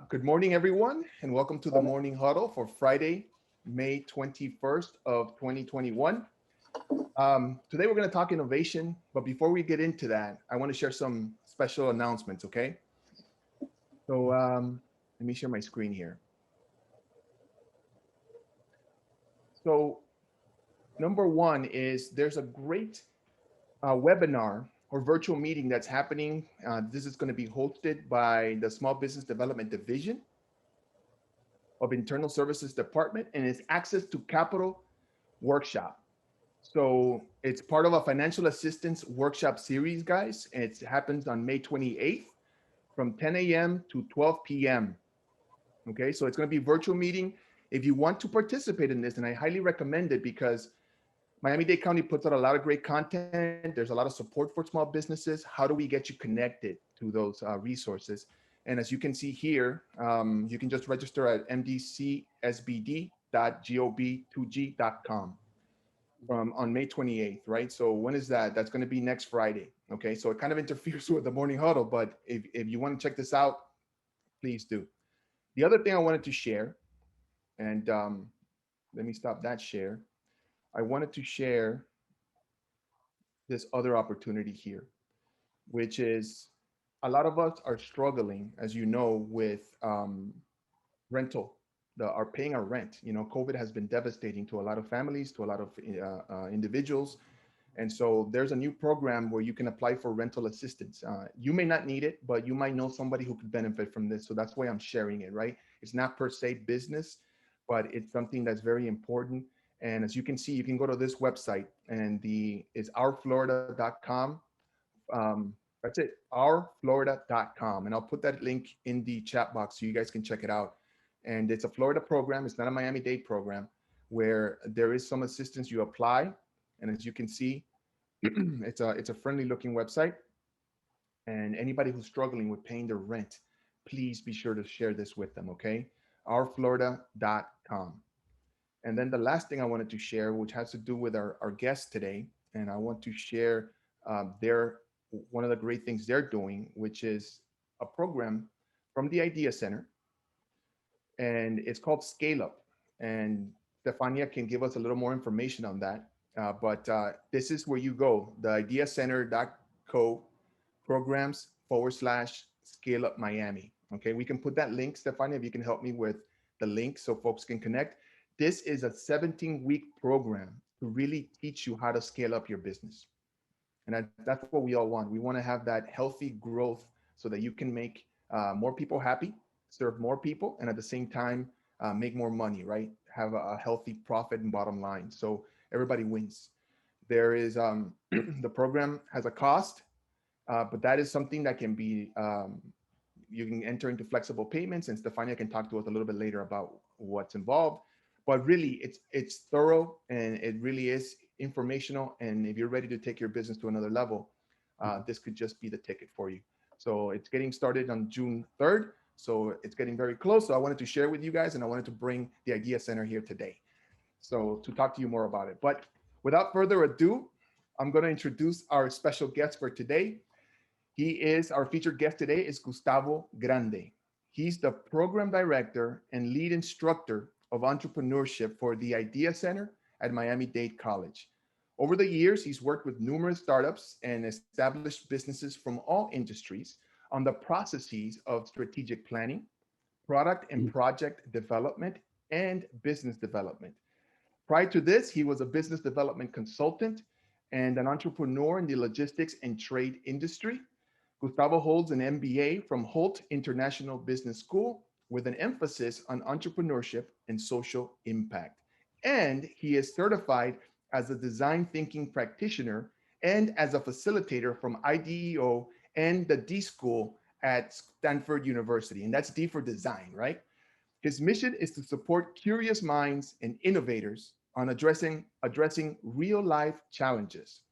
Good morning, everyone, and welcome to the morning huddle for Friday, May 21st of 2021. Today, we're going to talk innovation, but before we get into that, I want to share some special announcements, okay? So let me share my screen here. So number one is there's a great webinar or virtual meeting that's happening. This is going to be hosted by the Small Business Development Division of Internal Services Department, and it's Access to Capital Workshop. So it's part of a financial assistance workshop series, guys. It happens on May 28th from 10 a.m. to 12 p.m. Okay, so it's going to be a virtual meeting. If you want to participate in this, and I highly recommend it because Miami-Dade County puts out a lot of great content. There's a lot of support for small businesses. How do we get you connected to those resources? And as you can see here, you can just register at mdcsbd.gob2g.com from on May 28th, right? So when is that? That's going to be next Friday. Okay, so it kind of interferes with the morning huddle, but if you want to check this out, please do. The other thing I wanted to share, and let me stop that share. I wanted to share this other opportunity here, which is a lot of us are struggling, as you know, with rental, are paying our rent. You know, COVID has been devastating to a lot of families, to a lot of individuals. And so there's a new program where you can apply for rental assistance. You may not need it, but you might know somebody who could benefit from this. So that's why I'm sharing it, right? It's not per se business, but it's something that's very important. And as you can see, you can go to this website and it's ourflorida.com. That's it, ourflorida.com. And I'll put that link in the chat box so you guys can check it out. And it's a Florida program. It's not a Miami-Dade program where there is some assistance. You apply. And as you can see, it's a friendly looking website. And anybody who's struggling with paying their rent, please be sure to share this with them, okay? ourflorida.com. And then the last thing I wanted to share, which has to do with our guests today, and I want to share one of the great things they're doing, which is a program from the Idea Center, and it's called Scale Up. And Stefania can give us a little more information on that. But this is where you go, the ideacenter.co programs/Scale Up Miami. Okay, we can put that link, Stefania, if you can help me with the link so folks can connect. This is a 17-week program to really teach you how to scale up your business. And that's what we all want. We want to have that healthy growth so that you can make more people happy, serve more people, and at the same time, make more money, right? Have a healthy profit and bottom line. So everybody wins. There is, the program has a cost, but that is something that can be, you can enter into flexible payments, and Stefania can talk to us a little bit later about what's involved. But really, it's thorough and it really is informational. And if you're ready to take your business to another level, this could just be the ticket for you. So it's getting started on June 3rd. So it's getting very close. So I wanted to share with you guys, and I wanted to bring the Idea Center here today, so to talk to you more about it. But without further ado, I'm going to introduce our special guest for today. Our featured guest today is Gustavo Grande. He's the program director and lead instructor of entrepreneurship for the Idea Center at Miami-Dade College. Over the years, he's worked with numerous startups and established businesses from all industries on the processes of strategic planning, product and project development, and business development. Prior to this, he was a business development consultant and an entrepreneur in the logistics and trade industry. Gustavo holds an MBA from Holt International Business School with an emphasis on entrepreneurship and social impact. And he is certified as a design thinking practitioner and as a facilitator from IDEO and the D School at Stanford University. And that's D for design, right? His mission is to support curious minds and innovators on addressing real life challenges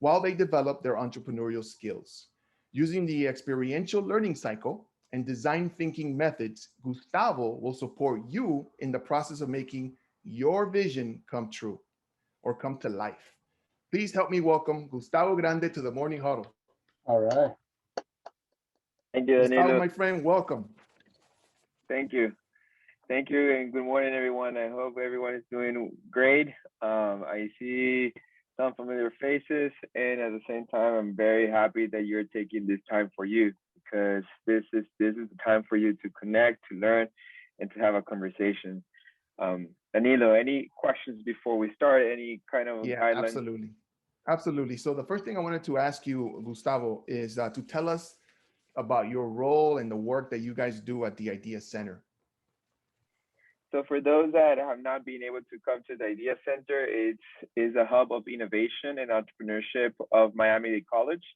while they develop their entrepreneurial skills. Using the experiential learning cycle and design thinking methods, Gustavo will support you in the process of making your vision come true or come to life. Please help me welcome Gustavo Grande to the Morning Huddle. All right. Thank you, Gustavo, Danilo. my friend, welcome. Thank you. Thank you, and good morning, everyone. I hope everyone is doing great. I see some familiar faces, and at the same time, I'm very happy that you're taking this time for you because this is the time for you to connect, to learn, and to have a conversation. Danilo, any questions before we start? Any kind of Yeah, guidelines? absolutely. Absolutely. So the first thing I wanted to ask you, Gustavo, is to tell us about your role and the work that you guys do at the Idea Center. So for those that have not been able to come to the Idea Center, it is a hub of innovation and entrepreneurship of Miami-Dade College.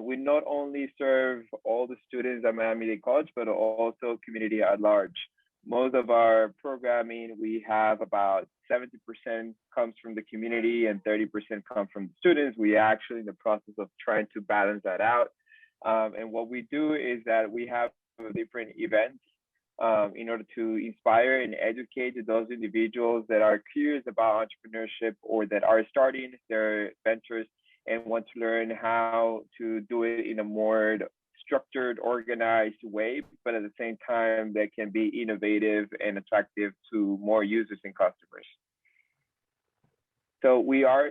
We not only serve all the students at Miami-Dade College, but also community at large. Most of our programming, we have about 70% comes from the community and 30% come from the students. We are actually in the process of trying to balance that out. And what we do is that we have different events in order to inspire and educate those individuals that are curious about entrepreneurship or that are starting their ventures and want to learn how to do it in a more structured, organized way, but at the same time that can be innovative and attractive to more users and customers. So we are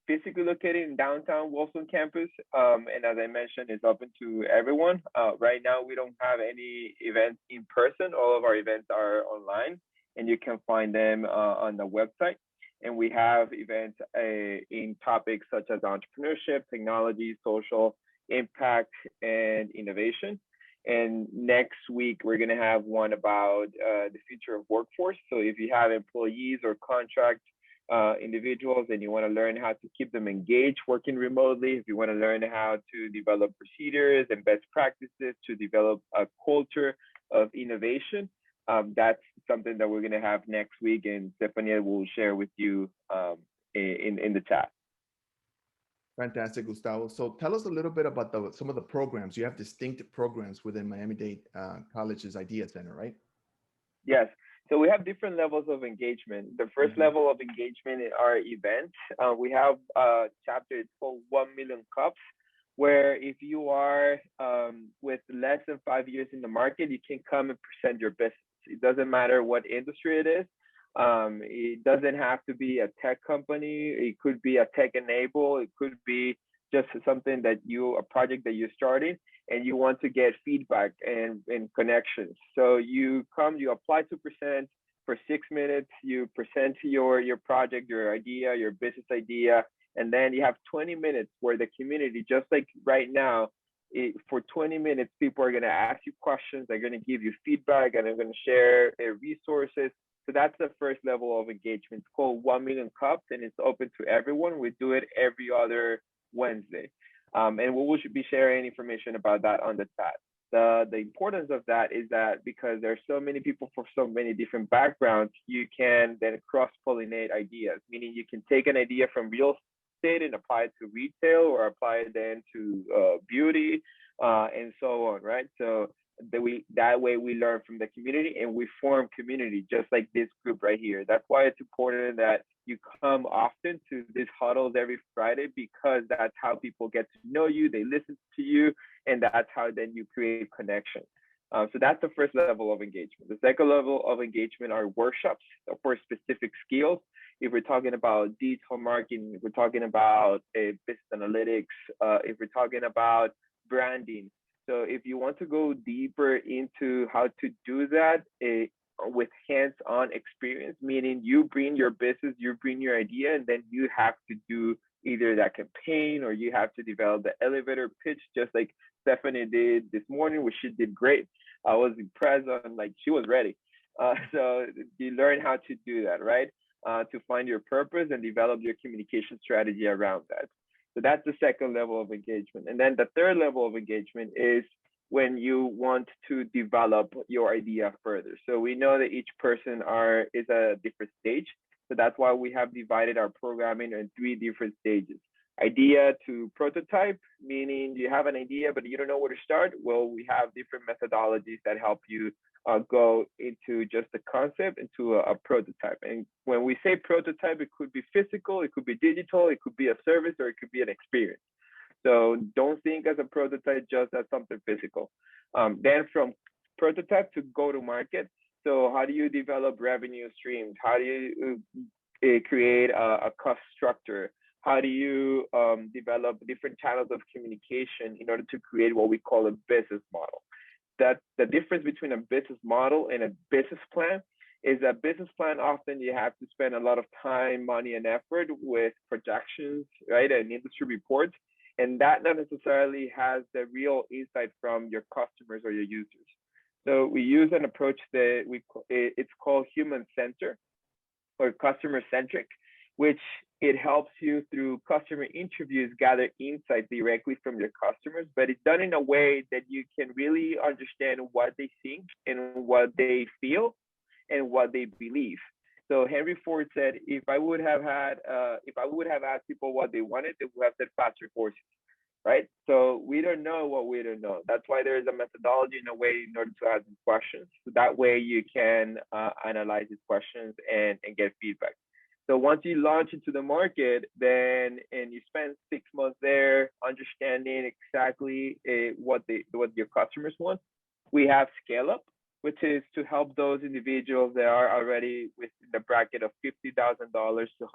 physically located in downtown Wilson campus, and as I mentioned, it's open to everyone. Right now, we don't have any events in person. All of our events are online, and you can find them on the website. And we have events in topics such as entrepreneurship, technology, social impact, and innovation. And next week, we're going to have one about the future of workforce. So if you have employees or contract individuals and you want to learn how to keep them engaged working remotely, if you want to learn how to develop procedures and best practices to develop a culture of innovation, that's something that we're going to have next week, and Stephanie will share with you in the chat. Fantastic, Gustavo. So tell us a little bit about some of the programs. You have distinct programs within Miami-Dade College's Idea Center, right? Yes. So we have different levels of engagement. The first level of engagement are events. We have a chapter, it's called 1 Million Cups, where if you are with less than 5 years in the market, you can come and present your business. It doesn't matter what industry it is. It doesn't have to be a tech company. It could be a tech enable. It could be just something that a project that you're starting and you want to get feedback and connections. So you come, you apply to present for 6 minutes, you present your project, your idea, your business idea, and then you have 20 minutes where the community, just like right now, for 20 minutes, people are going to ask you questions, they're going to give you feedback, and they're going to share their resources. So that's the first level of engagement. It's called 1 Million Cups, and it's open to everyone. We do it every other Wednesday. And we will be sharing information about that on the chat. The importance of that is that because there's so many people from so many different backgrounds, you can then cross-pollinate ideas, meaning you can take an idea from real estate and apply it to retail or apply it then to beauty and so on, right? So that way we learn from the community and we form community just like this group right here. That's why it's important that you come often to these huddles every Friday, because that's how people get to know you, they listen to you, and that's how then you create connection. So that's the first level of engagement. The second level of engagement are workshops for specific skills. If we're talking about digital marketing, if we're talking about business analytics, if we're talking about branding. So if you want to go deeper into how to do that with hands-on experience, meaning you bring your business, you bring your idea, and then you have to do either that campaign or you have to develop the elevator pitch, just like Stephanie did this morning, which she did great. I was impressed on, like, she was ready. So you learn how to do that, right? To find your purpose and develop your communication strategy around that. So that's the second level of engagement. And then the third level of engagement is when you want to develop your idea further. So we know that each person is a different stage. So that's why we have divided our programming in 3 different stages. Idea to prototype, meaning you have an idea, but you don't know where to start. Well, we have different methodologies that help you go into just a concept into a prototype. And when we say prototype, it could be physical, it could be digital, it could be a service, or it could be an experience. So don't think as a prototype just as something physical. Then from prototype to go to market. So how do you develop revenue streams? How do you create a cost structure? How do you develop different channels of communication in order to create what we call a business model? That the difference between a business model and a business plan is a business plan. Often you have to spend a lot of time, money, and effort with projections, right, and industry reports, and that not necessarily has the real insight from your customers or your users. So we use an approach that it's called human centered or customer centric, which it helps you through customer interviews gather insight directly from your customers, but it's done in a way that you can really understand what they think and what they feel and what they believe. So Henry Ford said, if I would have asked people what they wanted, they would have said faster horses, right? So we don't know what we don't know. That's why there is a methodology in a way in order to ask these questions. So that way you can analyze these questions and get feedback. So once you launch into the market, then and you spend 6 months there understanding exactly what your customers want, we have scale up, which is to help those individuals that are already within the bracket of $50,000 to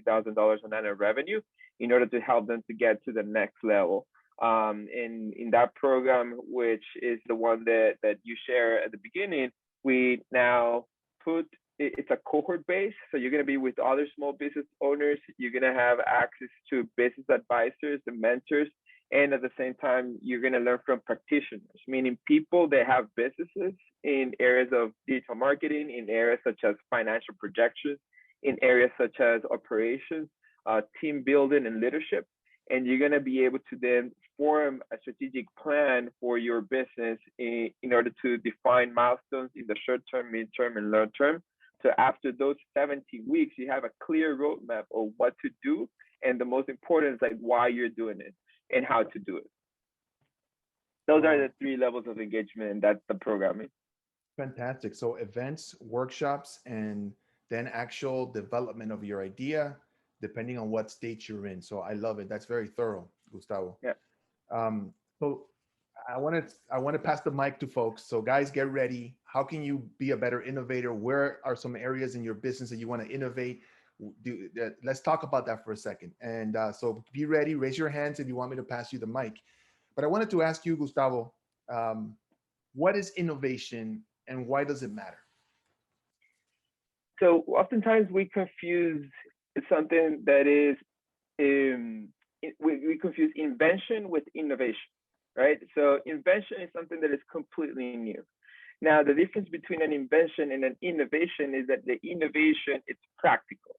$150,000 on annual revenue in order to help them to get to the next level. In that program, which is the one that you share at the beginning, we now put it's a cohort base. So you're going to be with other small business owners. You're going to have access to business advisors and mentors. And at the same time, you're going to learn from practitioners, meaning people that have businesses in areas of digital marketing, in areas such as financial projections, in areas such as operations, team building, and leadership. And you're going to be able to then form a strategic plan for your business in order to define milestones in the short term, mid-term, and long term. So after those 17 weeks, you have a clear roadmap of what to do. And the most important is like why you're doing it and how to do it. Those are the 3 levels of engagement, and that's the programming. Fantastic. So events, workshops, and then actual development of your idea, depending on what stage you're in. So I love it. That's very thorough, Gustavo. Yeah. So I want to pass the mic to folks. So guys, get ready. How can you be a better innovator? Where are some areas in your business that you want to innovate? Let's talk about that for a second. And so be ready. Raise your hands if you want me to pass you the mic. But I wanted to ask you, Gustavo, what is innovation and why does it matter? So oftentimes we confuse something that is, we confuse invention with innovation, right? So invention is something that is completely new. Now, the difference between an invention and an innovation is that the innovation, it's practical,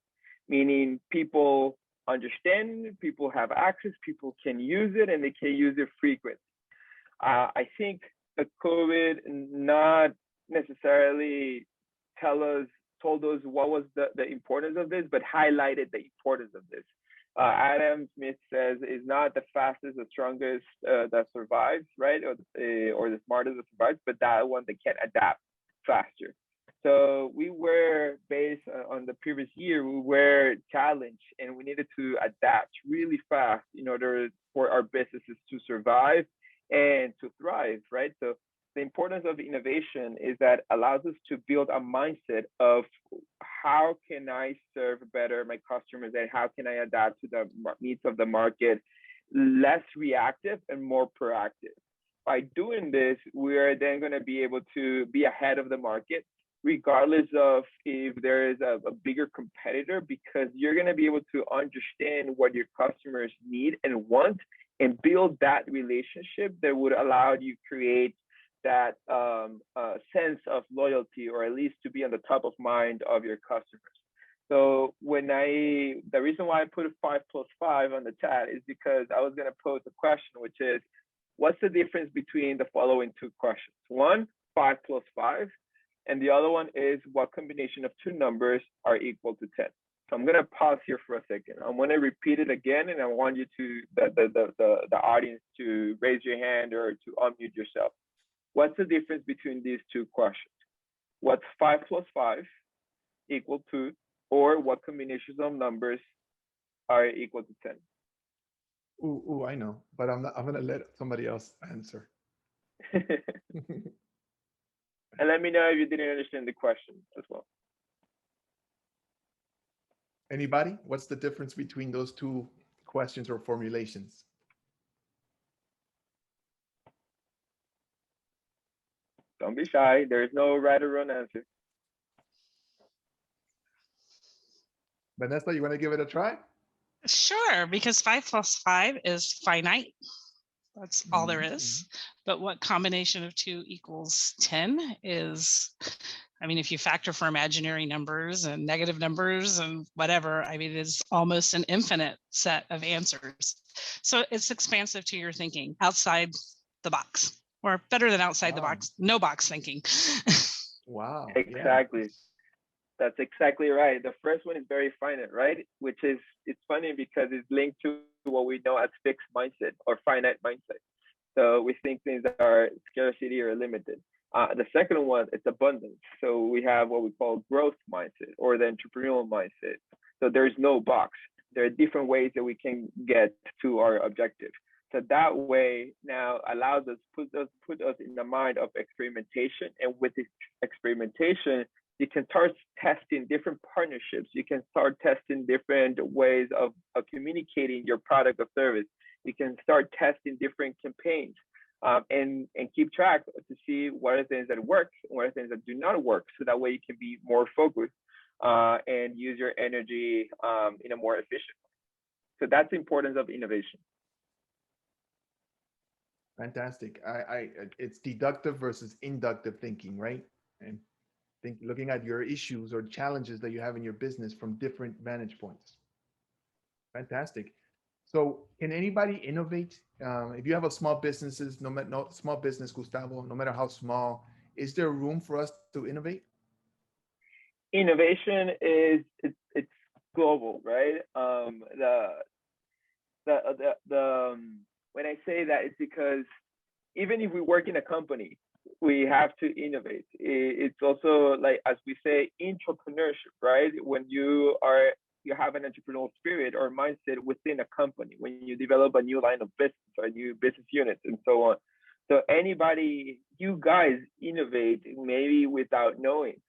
meaning people understand, people have access, people can use it, and they can use it frequently. I think the COVID not necessarily told us what was the importance of this, but highlighted the importance of this. Adam Smith says is not the fastest, the strongest that survives, right? Or the smartest that survives, but that one that can adapt faster. So we were, based on the previous year, we were challenged and we needed to adapt really fast in order for our businesses to survive and to thrive, right? So the importance of innovation is that allows us to build a mindset of how can I serve better my customers and how can I adapt to the needs of the market, less reactive and more proactive. By doing this, we are then going to be able to be ahead of the market, regardless of if there is a bigger competitor, because you're going to be able to understand what your customers need and want and build that relationship that would allow you to create that sense of loyalty, or at least to be on the top of mind of your customers. So the reason why I put a 5 plus 5 on the chat is because I was going to pose a question, which is, what's the difference between the following 2 questions? One, 5 plus 5, and the other one is, what combination of 2 numbers are equal to 10? So I'm going to pause here for a second. I'm going to repeat it again, and I want you to, the audience, to raise your hand or to unmute yourself. What's the difference between these 2 questions? What's 5 plus 5 equal to, or what combinations of numbers are equal to 10? Ooh, I know, but I'm going to let somebody else answer. And let me know if you didn't understand the question as well. Anybody? What's the difference between those two questions or formulations? Don't be shy. There's no right or wrong answer. Vanessa, you want to give it a try? Sure, because 5 plus 5 is finite. That's all there Mm-hmm. is. But what combination of 2 equals 10 is, I mean, if you factor for imaginary numbers and negative numbers and whatever, I mean, it's almost an infinite set of answers. So it's expansive to your thinking outside the box, or better than outside the Wow. box, no box thinking. Wow. Exactly. Yeah. That's exactly right. The first one is very finite, right? Which is, it's funny because it's linked to what we know as fixed mindset or finite mindset. So we think things are scarcity or limited. The second one, it's abundance. So we have what we call growth mindset or the entrepreneurial mindset. So there's no box. There are different ways that we can get to our objective. So that way now allows us, put us in the mind of experimentation. And with this experimentation, you can start testing different partnerships. You can start testing different ways of communicating your product or service. You can start testing different campaigns and keep track to see what are the things that work and what are the things that do not work. So that way you can be more focused and use your energy in a more efficient way. So that's the importance of innovation. Fantastic. It's deductive versus inductive thinking, right? And looking at your issues or challenges that you have in your business from different vantage points. Fantastic. So can anybody innovate? If you have a small businesses, no small business, Gustavo, no matter how small, is there room for us to innovate? Innovation is it's global, right? When I say that, it's because even if we work in a company, we have to innovate. It's also like, as we say, entrepreneurship, right? When you have an entrepreneurial spirit or mindset within a company, when you develop a new line of business or new business units and so on. So anybody, you guys innovate maybe without knowing.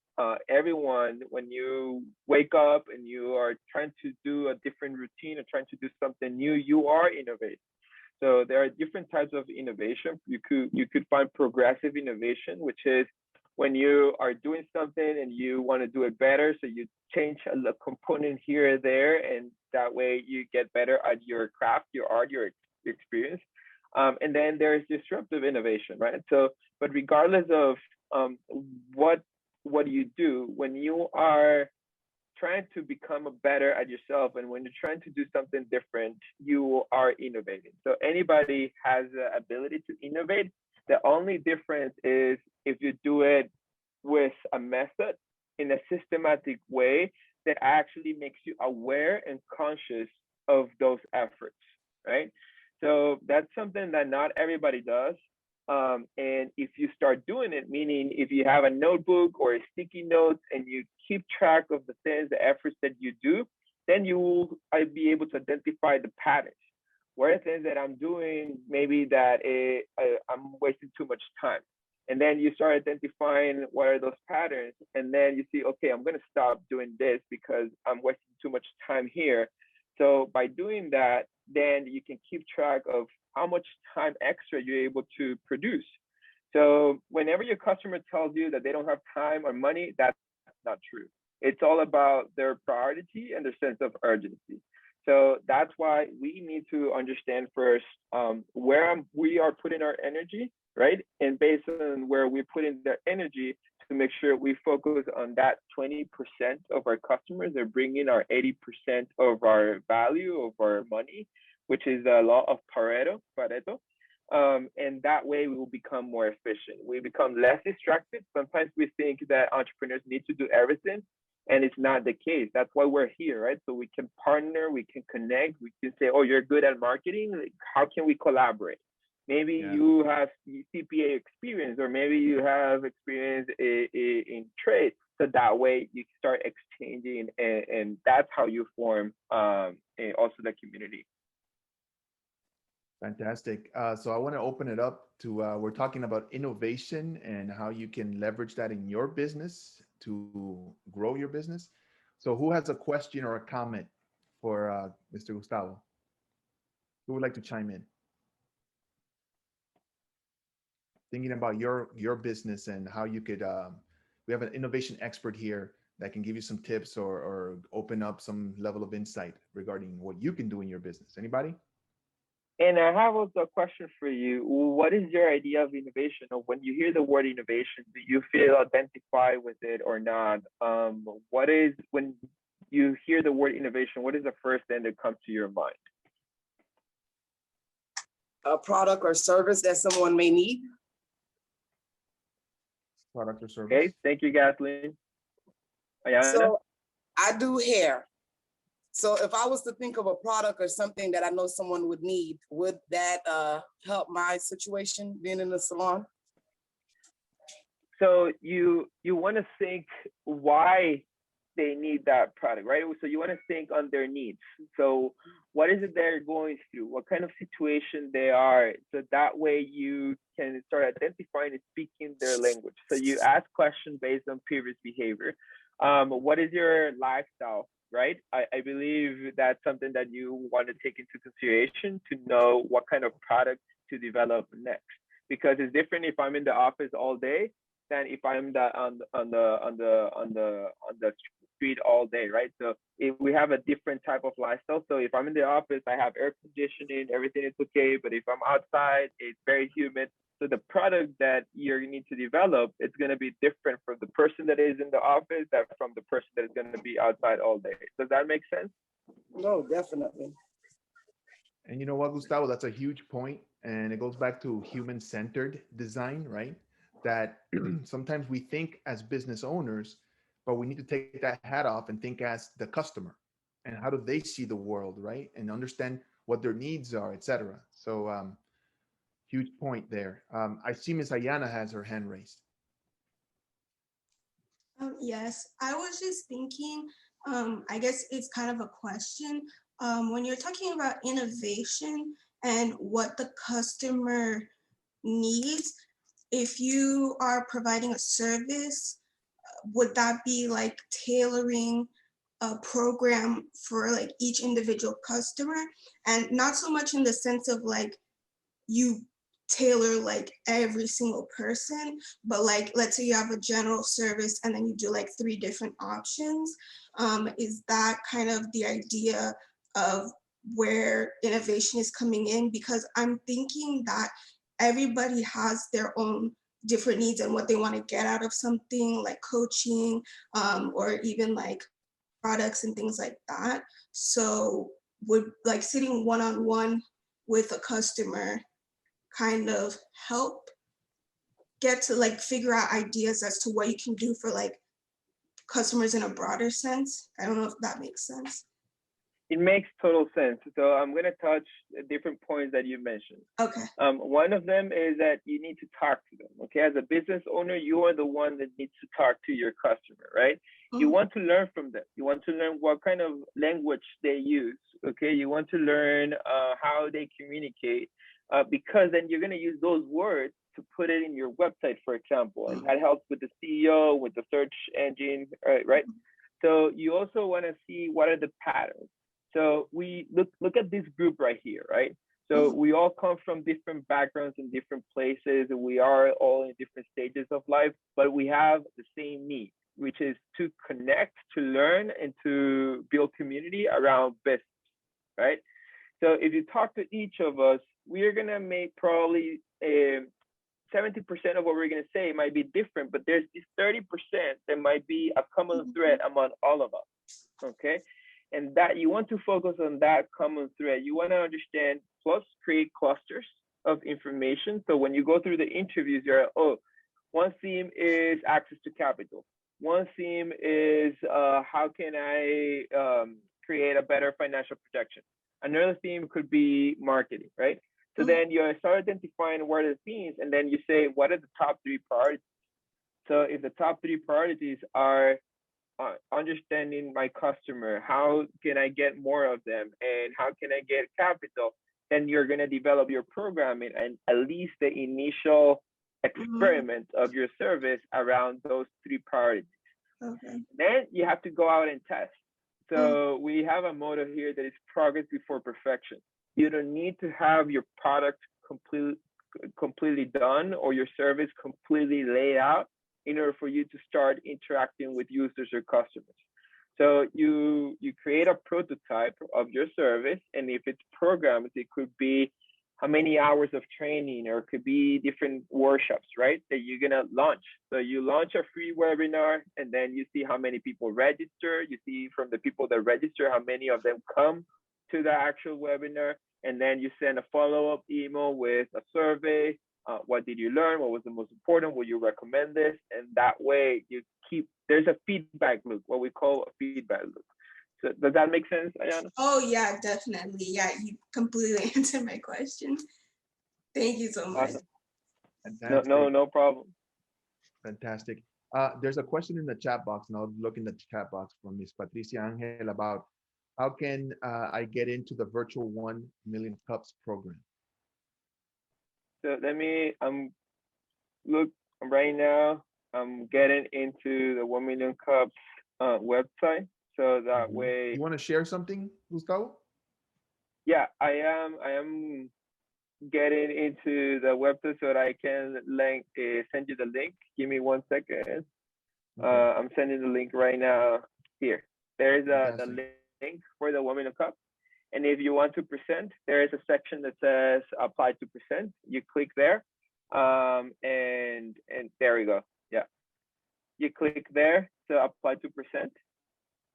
Everyone, when you wake up and you are trying to do a different routine or trying to do something new, you are innovating. So there are different types of innovation. You could find progressive innovation, which is when you are doing something and you want to do it better. So you change a component here or there, and that way you get better at your craft, your art, your experience. And then there's disruptive innovation, right? So, but regardless of what you do, when you are trying to become better at yourself and when you're trying to do something different, you are innovating. So anybody has the ability to innovate. The only difference is if you do it with a method in a systematic way that actually makes you aware and conscious of those efforts, right? So that's something that not everybody does. And if you start doing it, meaning if you have a notebook or a sticky notes and you keep track of the things, the efforts that you do, then you will be able to identify the patterns. What are things that I'm doing, maybe that I'm wasting too much time. And then you start identifying what are those patterns. And then you see, okay, I'm going to stop doing this because I'm wasting too much time here. So by doing that, then you can keep track of how much time extra you're able to produce. So whenever your customer tells you that they don't have time or money, that's not true. It's all about their priority and their sense of urgency. So that's why we need to understand first where we are putting our energy, right? And based on where we're putting their energy, to make sure we focus on that 20% of our customers are bringing our 80% of our value, of our money, which is the law of Pareto. And that way we will become more efficient. We become less distracted. Sometimes we think that entrepreneurs need to do everything, and it's not the case. That's why we're here, right? So we can partner, we can connect, we can say, oh, you're good at marketing. How can we collaborate? Maybe you have CPA experience, or maybe you have experience in trade. So that way you start exchanging, and that's how you form also the community. Fantastic. So I want to open it up to, we're talking about innovation and how you can leverage that in your business to grow your business. So who has a question or a comment for Mr. Gustavo? Who would like to chime in? Thinking about your business and how you could, we have an innovation expert here that can give you some tips or open up some level of insight regarding what you can do in your business. Anybody? And I have also a question for you. What is your idea of innovation? Or when you hear the word innovation, do you feel identified with it or not? What is, when you hear the word innovation, what is the first thing that comes to your mind? A product or service that someone may need. Product or service? Okay, thank you, Kathleen. Ayana? So I do hair. So if I was to think of a product or something that I know someone would need, would that help my situation being in the salon? So you want to think why they need that product, right? So you want to think on their needs. So what is it they're going through? What kind of situation they are? So that way you can start identifying and speaking their language. So you ask questions based on previous behavior. What is your lifestyle, right? I believe that's something that you want to take into consideration to know what kind of product to develop next. Because it's different if I'm in the office all day than if I'm on the street all day, right? So if we have a different type of lifestyle. So if I'm in the office, I have air conditioning, everything is okay. But if I'm outside, it's very humid. So the product that you need to develop, it's going to be different from the person that is in the office than from the person that is going to be outside all day. Does that make sense? No, definitely. And you know what, Gustavo, that's a huge point. And it goes back to human-centered design, right? That sometimes we think as business owners, but we need to take that hat off and think as the customer. And how do they see the world, right? And understand what their needs are, etc. So huge point there. I see Miss Ayana has her hand raised. Yes, I was just thinking, I guess it's kind of a question. When you're talking about innovation and what the customer needs, if you are providing a service, would that be like tailoring a program for like each individual customer? And not so much in the sense of like you tailor like every single person, but like let's say you have a general service and then you do like 3 different options. Is that kind of the idea of where innovation is coming in? Because I'm thinking that everybody has their own different needs and what they want to get out of something, like coaching, or even like products and things like that. So would like sitting one-on-one with a customer kind of help get to like figure out ideas as to what you can do for like customers in a broader sense? I don't know if that makes sense. It makes total sense. So I'm going to touch different points that you mentioned. Okay. One of them is that you need to talk to them. Okay, as a business owner, you are the one that needs to talk to your customer, right? Mm-hmm. You want to learn from them. You want to learn what kind of language they use. Okay, you want to learn how they communicate, because then you're going to use those words to put it in your website, for example, and that helps with the SEO, with the search engine, right? So you also want to see what are the patterns. So we look at this group right here, right? So we all come from different backgrounds and different places, and we are all in different stages of life, but we have the same need, which is to connect, to learn, and to build community around business, right? So if you talk to each of us, we are gonna make probably 70% of what we're gonna say might be different, but there's this 30% that might be a common thread among all of us, okay? And that you want to focus on that common thread. You want to understand, plus create clusters of information. So when you go through the interviews, you're like, oh, one theme is access to capital. One theme is how can I create a better financial projection. Another theme could be marketing, right? So then you start identifying what are the themes, and then you say, what are the top 3 priorities? So if the top 3 priorities are understanding my customer, how can I get more of them, and how can I get capital, then you're going to develop your programming and at least the initial experiment of your service around those 3 priorities. Okay. Then you have to go out and test. So we have a motto here that is progress before perfection. You don't need to have your product completely done or your service completely laid out in order for you to start interacting with users or customers. So you create a prototype of your service, and if it's programmed, it could be how many hours of training, or it could be different workshops, right, that you're gonna launch. So you launch a free webinar, and then you see how many people register. You see from the people that register how many of them come to the actual webinar, and then you send a follow-up email with a survey. What did you learn? What was the most important? Will you recommend this? And that way you keep, there's a feedback loop, what we call a feedback loop. So does that make sense, Ayana? Oh yeah, definitely. Yeah, you completely answered my question. Thank you so much. Awesome. No problem. Fantastic. There's a question in the chat box, and I'll look in the chat box from Ms. Patricia Angel about how can I get into the virtual 1 million cups program? So let me look right now. I'm getting into the 1 million cups website, so that way. You want to share something, Gustavo? Yeah, I am getting into the website so that I can send you the link. Give me 1 second. Okay. I'm sending the link right now. Here, there's the link for the 1 million cups. And if you want to present, there is a section that says apply to present. You click there, and there we go. Yeah, you click there to apply to present,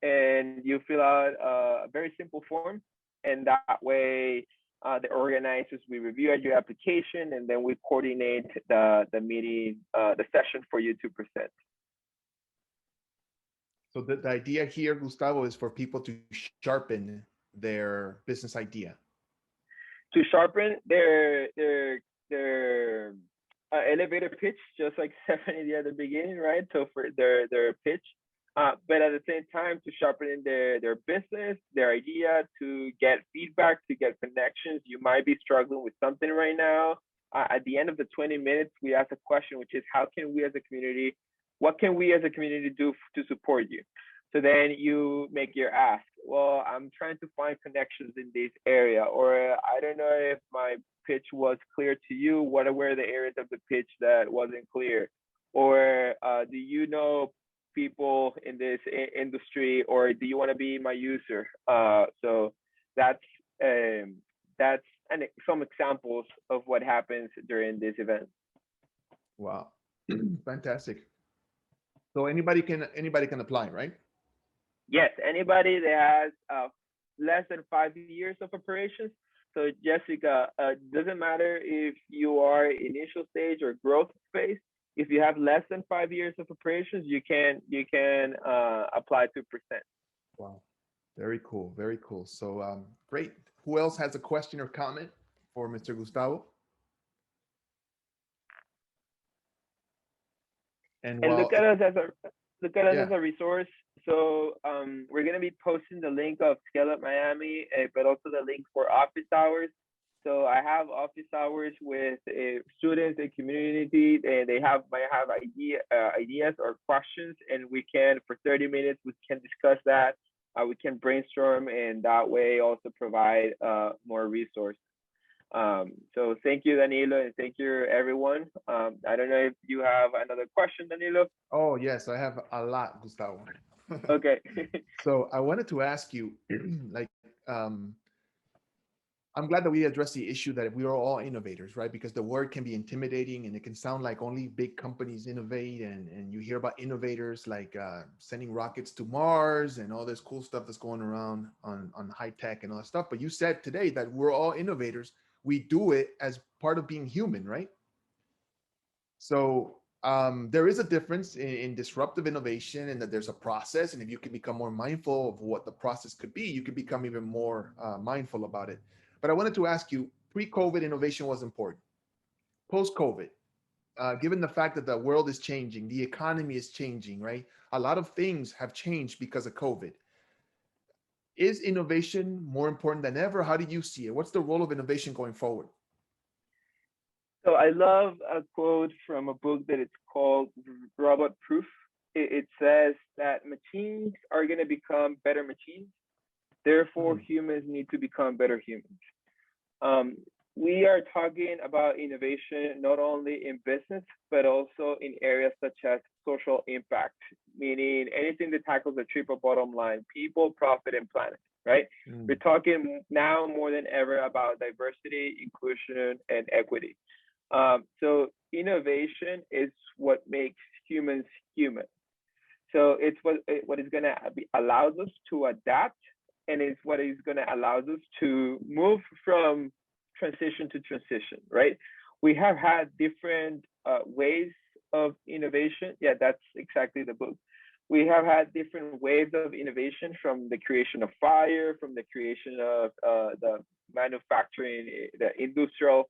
and you fill out a very simple form, and that way the organizers will review your application, and then we coordinate the meeting, the session for you to present. So the idea here, Gustavo, is for people to sharpen their business idea, to sharpen their elevator pitch, just like Stephanie did at the beginning, right? So for their pitch, but at the same time to sharpen their business, their idea, to get feedback, to get connections. You might be struggling with something right now. At the end of the 20 minutes, we ask a question, which is, how can we as a community, what can we as a community do to support you? So then you make your ask. Well, I'm trying to find connections in this area, or I don't know if my pitch was clear to you. What were the areas of the pitch that wasn't clear? Or do you know people in this industry, or do you want to be my user? So that's some examples of what happens during this event. Wow, fantastic. So anybody can apply, right? Yes, anybody that has less than 5 years of operations. So Jessica, doesn't matter if you are initial stage or growth phase. If you have less than 5 years of operations, you can apply to present. Wow, very cool, very cool. So great. Who else has a question or comment for Mr. Gustavo? And look at us as a resource. So we're going to be posting the link of Scale Up Miami, but also the link for office hours. So I have office hours with students and community, and they might have ideas or questions, and we can, for 30 minutes, we can discuss that. We can brainstorm, and that way also provide more resources. So thank you, Danilo, and thank you, everyone. I don't know if you have another question, Danilo. Oh, yes, I have a lot, Gustavo. Okay. So I wanted to ask you, like, I'm glad that we addressed the issue that we are all innovators, right? Because the word can be intimidating, and it can sound like only big companies innovate, and you hear about innovators like sending rockets to Mars and all this cool stuff that's going around on high tech and all that stuff. But you said today that we're all innovators. We do it as part of being human, right? So there is a difference in disruptive innovation, and that there's a process. And if you can become more mindful of what the process could be, you can become even more mindful about it. But I wanted to ask you, pre-COVID innovation was important. Post-COVID, given the fact that the world is changing, the economy is changing, right? A lot of things have changed because of COVID. Is innovation more important than ever? How do you see it? What's the role of innovation going forward? So I love a quote from a book that it's called Robot Proof. It says that machines are going to become better machines. Therefore, humans need to become better humans. We are talking about innovation not only in business, but also in areas such as social impact, meaning anything that tackles the triple bottom line, people, profit, and planet, right? We're talking now more than ever about diversity, inclusion, and equity. So innovation is what makes humans human. So it's what is going to allows us to adapt, and it's what is going to allows us to move from transition to transition, right? We have had different ways of innovation. Yeah, that's exactly the book. We have had different waves of innovation, from the creation of fire, from the creation of the manufacturing, the industrial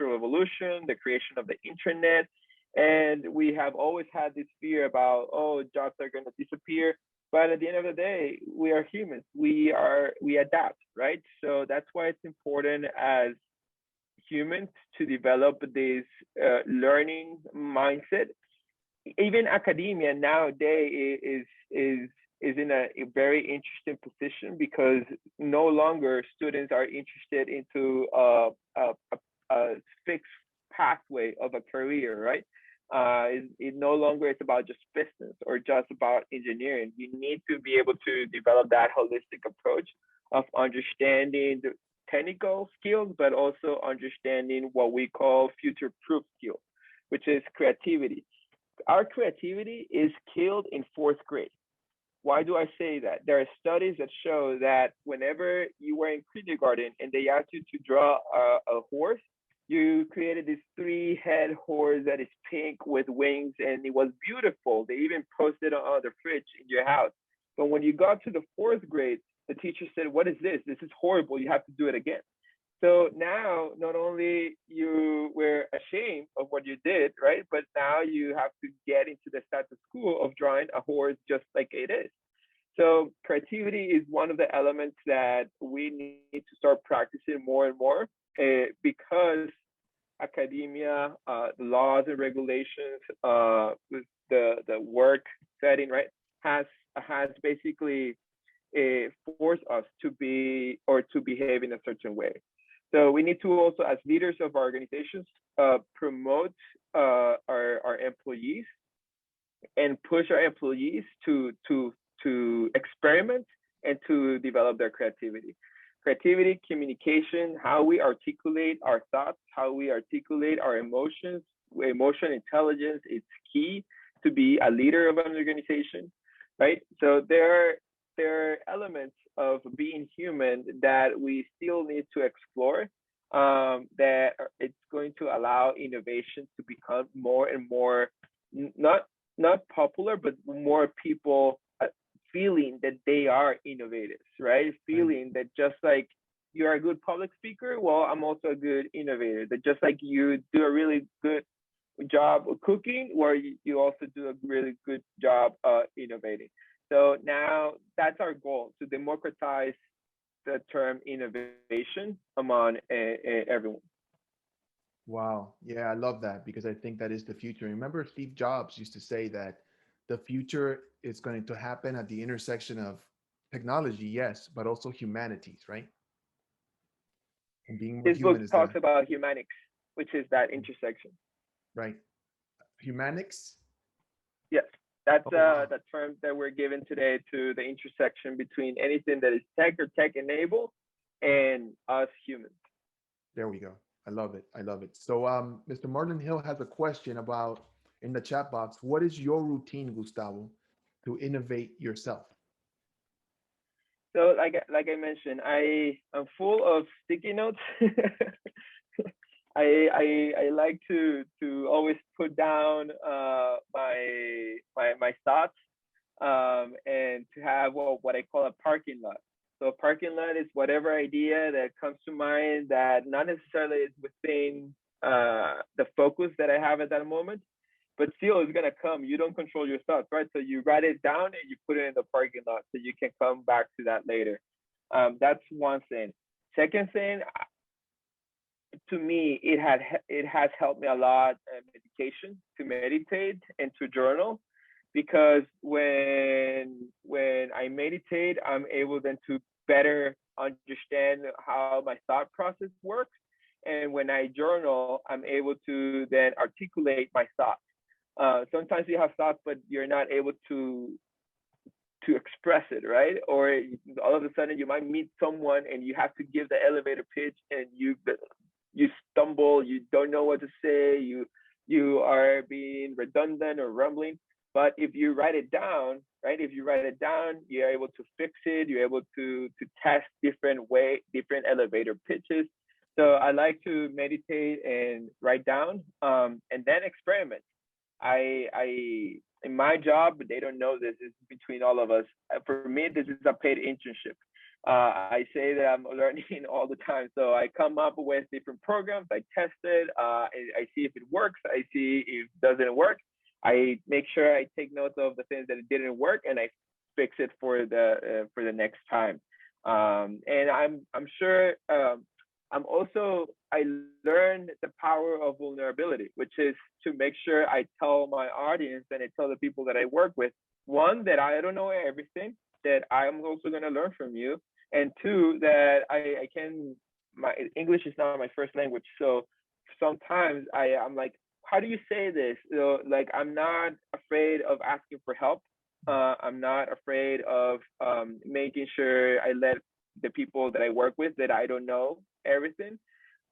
revolution, the creation of the internet. And we have always had this fear about, oh, jobs are going to disappear. But at the end of the day, we are humans. We adapt, right? So that's why it's important as humans to develop this learning mindset. Even academia nowadays is in a very interesting position, because no longer students are interested into a fixed pathway of a career, right? It no longer is about just business or just about engineering. You need to be able to develop that holistic approach of understanding the technical skills, but also understanding what we call future-proof skills, which is creativity. Our creativity is killed in fourth grade. Why do I say that? There are studies that show that whenever you were in kindergarten and they asked you to draw a horse, you created this 3-head horse that is pink with wings, and it was beautiful. They even posted it on the fridge in your house. But when you got to the fourth grade, the teacher said, "What is this? This is horrible. You have to do it again." So now, not only you were ashamed of what you did, right? But now you have to get into the status quo of drawing a horse just like it is. So creativity is one of the elements that we need to start practicing more and more, because academia, laws and regulations, the work setting, right, has basically forced us to be or to behave in a certain way. So we need to also, as leaders of our organizations, promote our employees and push our employees to experiment and to develop their creativity. Creativity, communication, how we articulate our thoughts, how we articulate our emotions, emotional intelligence is key to be a leader of an organization, right? So there are elements of being human that we still need to explore, that it's going to allow innovation to become more and more, not popular, but more people feeling that they are innovators, right? Feeling that just like you're a good public speaker, well, I'm also a good innovator. That just like you do a really good job of cooking, where you also do a really good job innovating. So now that's our goal, to democratize the term innovation among everyone. Wow. Yeah, I love that, because I think that is the future. Remember, Steve Jobs used to say that the future is going to happen at the intersection of technology, yes, but also humanities, right? And being more This book human is talks the about humanics, which is that intersection. right. Humanics. Yes, that's Oh, wow. the term that we're given today to the intersection between anything that is tech or tech enabled and us humans. There we go. I love it. I love it. So, Mr. Marlon Hill has a question about in the chat box. What is your routine, Gustavo, to innovate yourself? So like I mentioned, I am full of sticky notes. I like to always put down my thoughts, and to have what I call a parking lot. So a parking lot is whatever idea that comes to mind that not necessarily is within the focus that I have at that moment, but still it's gonna come. You don't control your thoughts, right? So you write it down and you put it in the parking lot so you can come back to that later. That's one thing. Second thing, to me, it has helped me a lot, meditation, to meditate and to journal, because when I meditate, I'm able then to better understand how my thought process works. And when I journal, I'm able to then articulate my thoughts. Sometimes you have thoughts, but you're not able to express it, right? Or all of a sudden you might meet someone and you have to give the elevator pitch, and you stumble, you don't know what to say, you are being redundant or rumbling. But if you write it down, right? If you write it down, you're able to fix it. You're able to test different elevator pitches. So I like to meditate and write down, and then experiment. I in my job, they don't know this. It's between all of us. For me, this is a paid internship. I say that I'm learning all the time. So I come up with different programs. I test it. I see if it works. I see if it doesn't work. I make sure I take notes of the things that it didn't work, and I fix it for the next time. And I'm sure. I learned the power of vulnerability, which is to make sure I tell my audience and I tell the people that I work with, one, that I don't know everything, that I'm also going to learn from you, and two, that my English is not my first language. So sometimes I'm like, how do you say this? Like, I'm not afraid of asking for help. I'm not afraid of making sure I let the people that I work with that I don't know everything.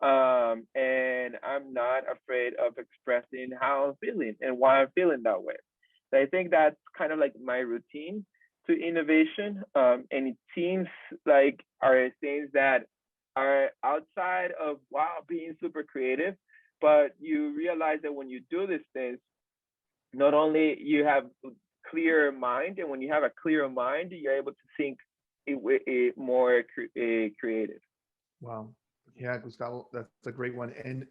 And I'm not afraid of expressing how I'm feeling and why I'm feeling that way. So I think that's kind of like my routine to innovation. And it seems like are things that are outside of, wow, being super creative, but you realize that when you do these things, not only you have clear mind, and when you have a clear mind, you're able to think more creative. Wow. Yeah, Gustavo, that's a great one. And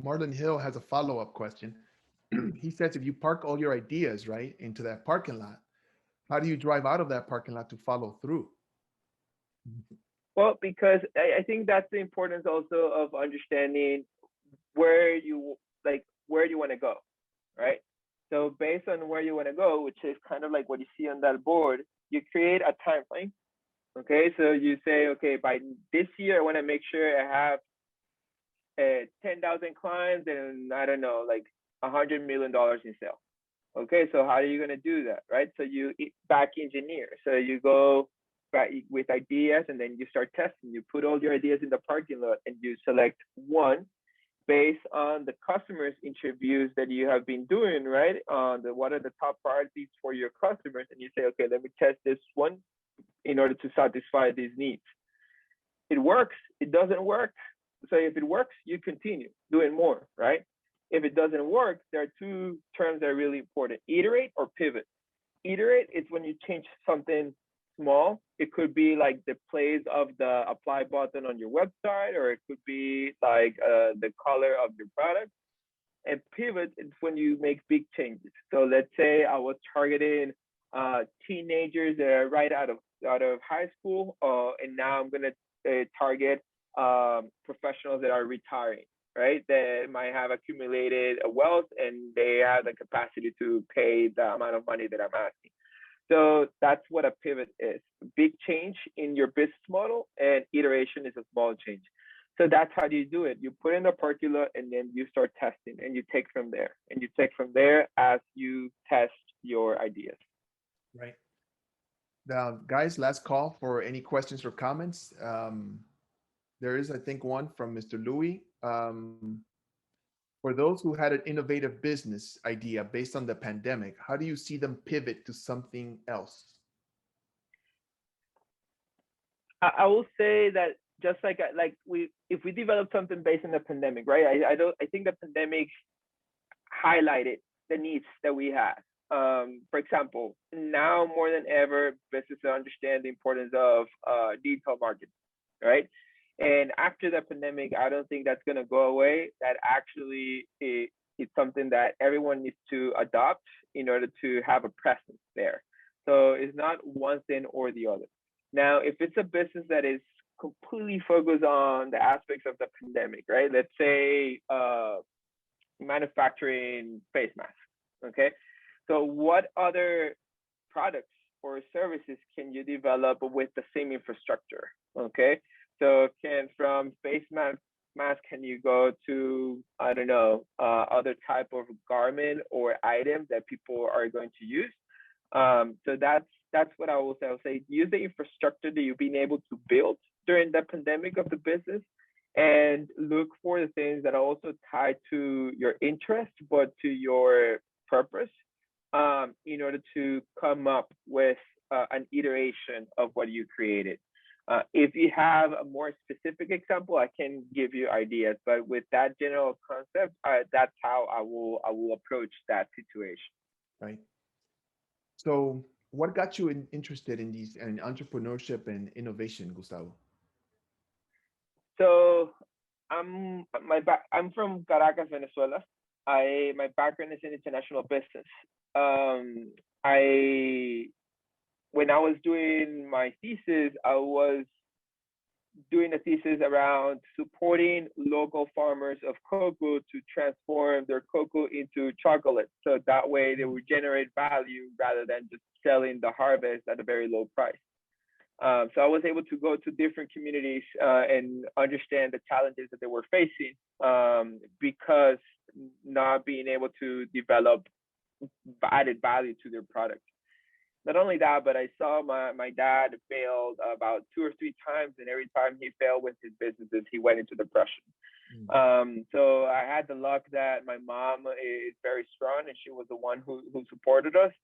Marlon Hill has a follow-up question. He says, if you park all your ideas, right, into that parking lot, how do you drive out of that parking lot to follow through? Well, because I think that's the importance also of understanding where you want to go, right? So based on where you want to go, which is kind of like what you see on that board, you create a timeline. Okay, so you say, okay, by this year, I want to make sure I have 10,000 clients and I don't know, like $100 million in sales. Okay, so how are you going to do that, right? So you back engineer. So you go back with ideas, and then you start testing. You put all your ideas in the parking lot, and you select one based on the customers' interviews that you have been doing, right? What are the top priorities for your customers? And you say, okay, let me test this one in order to satisfy these needs. It works, it doesn't work. So if it works, you continue doing more, right? If it doesn't work, there are two terms that are really important: iterate or pivot. Iterate is when you change something small. It could be like the place of the apply button on your website, or it could be like the color of your product. And pivot is when you make big changes. So let's say I was targeting teenagers that are right out of high school, and now I'm gonna target professionals that are retiring, right? That might have accumulated a wealth and they have the capacity to pay the amount of money that I'm asking. So that's what a pivot is: a big change in your business model, and iteration is a small change. So that's how you do it. You put in the parking lot, and then you start testing, and you take from there, and you take from there as you test your ideas. Right. Now, guys, last call for any questions or comments. There is, I think, one from Mr. Louis. For those who had an innovative business idea based on the pandemic, how do you see them pivot to something else? I will say that just if we develop something based on the pandemic, right? I think the pandemic highlighted the needs that we have. For example, now more than ever, businesses understand the importance of digital marketing, right? And after the pandemic, I don't think that's going to go away. That actually it's something that everyone needs to adopt in order to have a presence there. So it's not one thing or the other. Now, if it's a business that is completely focused on the aspects of the pandemic, right? Let's say manufacturing face masks, okay? So what other products or services can you develop with the same infrastructure, okay? So from face mask, can you go to, I don't know, other type of garment or item that people are going to use? So that's what I will say. I'll say use the infrastructure that you've been able to build during the pandemic of the business, and look for the things that are also tied to your interest, but to your purpose, in order to come up with an iteration of what you created. If you have a more specific example, I can give you ideas, but with that general concept, that's how I will approach that situation. Right. So what got you interested in entrepreneurship and innovation, Gustavo? So I'm from Caracas, Venezuela. My background is in international business. I When I was doing my thesis, I was doing a thesis around supporting local farmers of cocoa to transform their cocoa into chocolate. So that way they would generate value rather than just selling the harvest at a very low price. So I was able to go to different communities and understand the challenges that they were facing, because not being able to develop added value to their product. Not only that, but I saw my dad failed about 2 or 3 times, and every time he failed with his businesses, he went into depression. So I had the luck that my mom is very strong, and she was the one who supported us.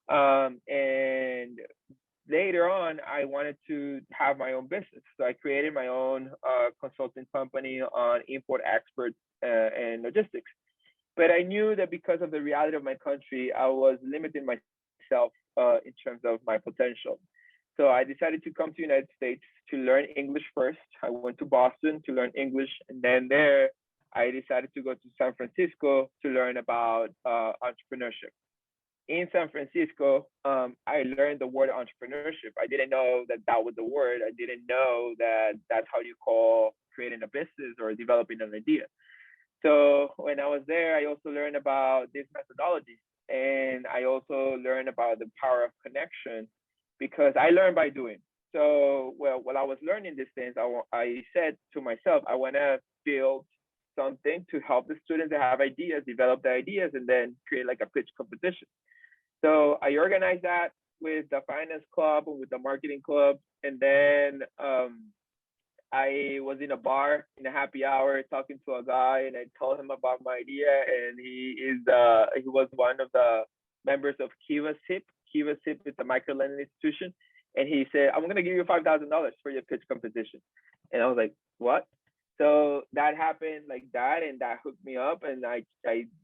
And later on, I wanted to have my own business. So I created my own consulting company on import, export, and logistics. But I knew that because of the reality of my country, I was limiting myself in terms of my potential. So I decided to come to the United States to learn English first. I went to Boston to learn English, and then there I decided to go to San Francisco to learn about entrepreneurship. In San Francisco, I learned the word entrepreneurship. I didn't know that was the word. I didn't know that that's how you call creating a business or developing an idea. So when I was there, I also learned about this methodology, and I also learned about the power of connection, because I learned by doing. So, well, while I was learning these things, I said to myself, I want to build something to help the students that have ideas, develop the ideas, and then create like a pitch competition. So I organized that with the finance club and with the marketing club. And then I was in a bar in a happy hour talking to a guy, and I told him about my idea. And he was one of the members of Kiva SIP. Kiva SIP is a microlending institution. And he said, I'm going to give you $5,000 for your pitch competition. And I was like, what? So that happened like that, and that hooked me up. And I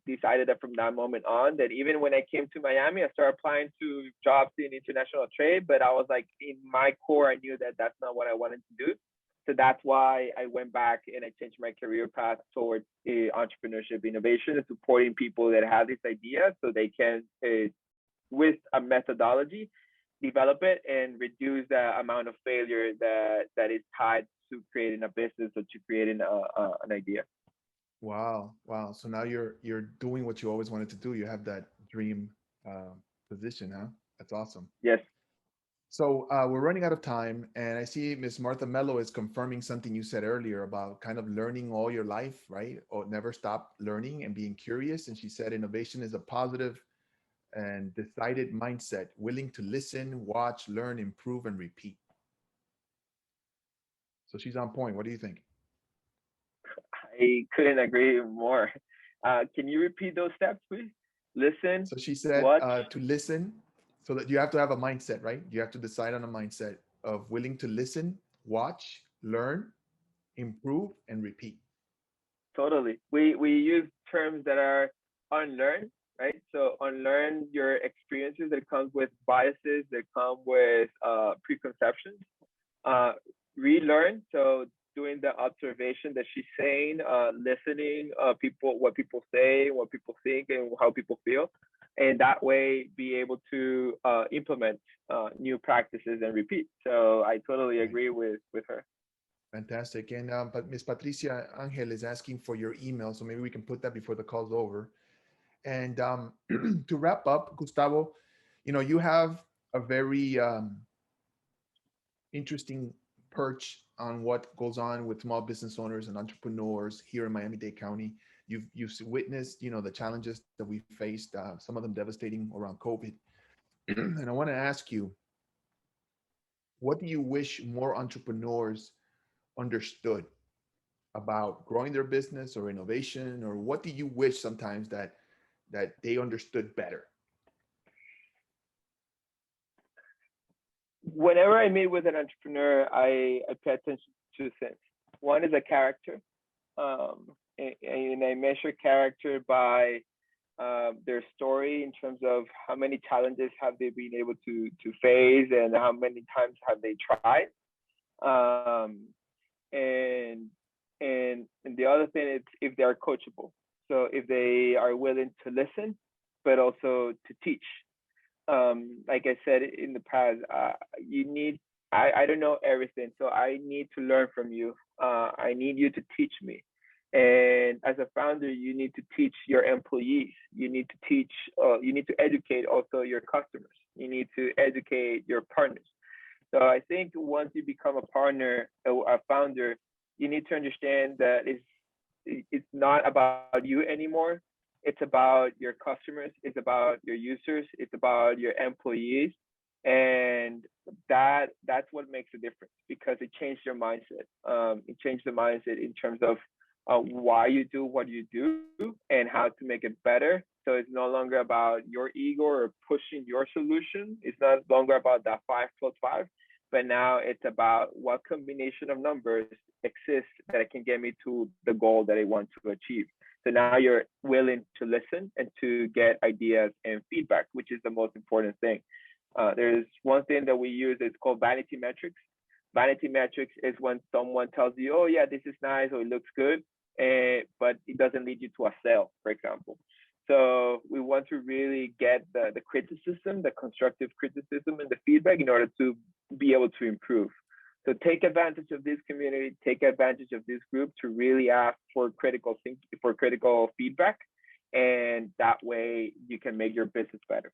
decided that from that moment on, that even when I came to Miami, I started applying to jobs in international trade. But I was like, in my core, I knew that that's not what I wanted to do. So that's why I went back and I changed my career path towards entrepreneurship, innovation, and supporting people that have this idea so they can, with a methodology, develop it and reduce the amount of failure that is tied to creating a business or to creating an idea. Wow. So now you're doing what you always wanted to do. You have that dream position, huh? That's awesome. Yes. So we're running out of time, and I see Miss Martha Mello is confirming something you said earlier about kind of learning all your life, right? Or never stop learning and being curious. And she said innovation is a positive and decided mindset, willing to listen, watch, learn, improve, and repeat. So she's on point. What do you think? I couldn't agree more. Can you repeat those steps, please? Listen. So she said to listen, so that you have to have a mindset, right? You have to decide on a mindset of willing to listen, watch, learn, improve, and repeat. Totally. We use terms that are unlearned, right? So unlearn your experiences that comes with biases, that come with preconceptions. Relearn, so doing the observation that she's saying, listening, what people say, what people think, and how people feel. and that way be able to implement new practices and repeat. So I totally Right. agree with her. Fantastic. And but Miss Patricia Angel is asking for your email, so maybe we can put that before the call's over. And to wrap up, Gustavo, you have a very interesting perch on what goes on with small business owners and entrepreneurs here in Miami-Dade County. You've witnessed, the challenges that we faced, some of them devastating around COVID. And I want to ask you, what do you wish more entrepreneurs understood about growing their business or innovation, or what do you wish sometimes that they understood better? Whenever I meet with an entrepreneur, I pay attention to two things. One is a character, and I measure character by their story in terms of how many challenges have they been able to face and how many times have they tried. Um, and and the other thing is if they are coachable. So if they are willing to listen, but also to teach. Like I said in the past, you need. I don't know everything, so I need to learn from you. I need you to teach me. And as a founder, you need to teach your employees. You need to teach. You need to educate also your customers. You need to educate your partners. So I think once you become a partner, a founder, you need to understand that it's not about you anymore. It's about your customers. It's about your users. It's about your employees, and that's what makes a difference because it changed your mindset. It changed the mindset in terms of why you do what you do and how to make it better. So it's no longer about your ego or pushing your solution. It's not longer about that 5 plus 5, but now it's about what combination of numbers exists that can get me to the goal that I want to achieve. So now you're willing to listen and to get ideas and feedback, which is the most important thing. There's one thing that we use, it's called vanity metrics. Vanity metrics is when someone tells you, oh yeah, this is nice or it looks good, but it doesn't lead you to a sale, for example. So we want to really get the criticism, the constructive criticism and the feedback in order to be able to improve. So take advantage of this community, take advantage of this group to really ask for critical feedback, and that way you can make your business better.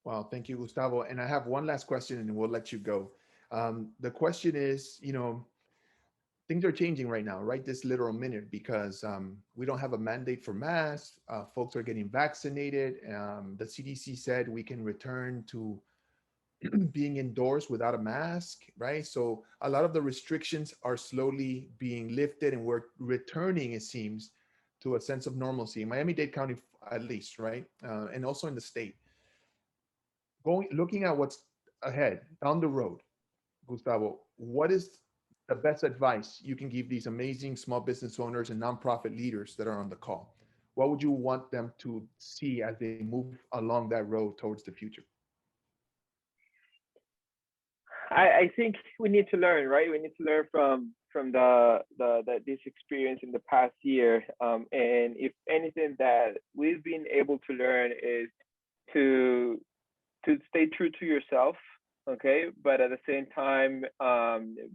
Wow, thank you, Gustavo. And I have one last question, and we'll let you go. The question is, things are changing right now, right this literal minute, because we don't have a mandate for masks. Folks are getting vaccinated. The CDC said we can return to being indoors without a mask, right? So a lot of the restrictions are slowly being lifted, and we're returning, it seems, to a sense of normalcy in Miami-Dade County, at least, right? And also in the state. Looking at what's ahead down the road, Gustavo, what is the best advice you can give these amazing small business owners and nonprofit leaders that are on the call? What would you want them to see as they move along that road towards the future? I think we need to learn, right? We need to learn from this experience in the past year. And if anything that we've been able to learn is to stay true to yourself, okay? But at the same time,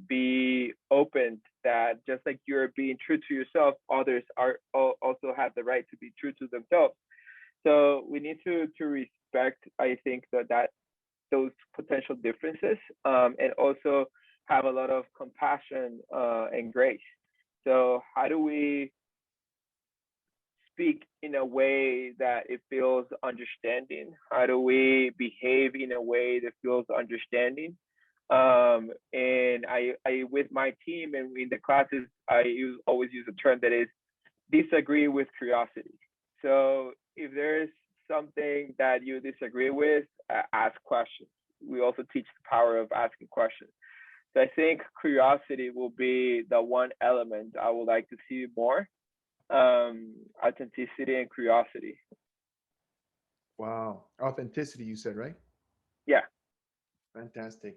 be open that just like you're being true to yourself, others are also have the right to be true to themselves. So we need to respect, I think, that those potential differences, and also have a lot of compassion and grace. So how do we speak in a way that it feels understanding? How do we behave in a way that feels understanding? And I with my team and in the classes, always use a term that is disagree with curiosity. So if there's something that you disagree with, ask questions. We also teach the power of asking questions. So I think curiosity will be the one element I would like to see more. Authenticity and curiosity. Wow. Authenticity, you said, right? Yeah. Fantastic.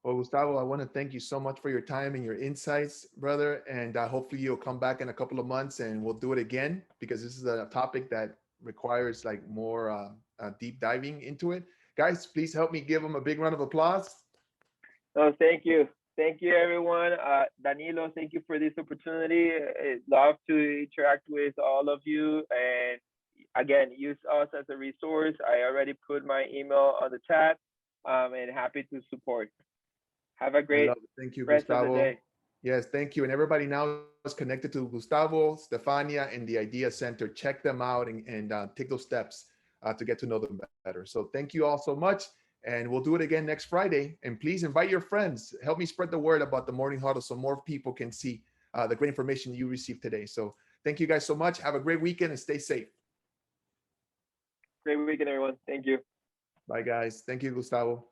Well, Gustavo, I want to thank you so much for your time and your insights, brother. And hopefully you'll come back in a couple of months and we'll do it again, because this is a topic that requires like more deep diving into it. Guys, please help me give them a big round of applause. Oh, thank you. Thank you, everyone. Danilo, thank you for this opportunity. I'd love to interact with all of you. And again, use us as a resource. I already put my email on the chat, and happy to support. Have a I great love it. Thank you, rest of the Gustavo. day. Yes, thank you. And everybody now is connected to Gustavo, Stefania, and the Idea Center. Check them out and take those steps to get to know them better. So thank you all so much. And we'll do it again next Friday. And please invite your friends. Help me spread the word about the morning huddle so more people can see the great information you received today. So thank you guys so much. Have a great weekend and stay safe. Great weekend, everyone. Thank you. Bye, guys. Thank you, Gustavo.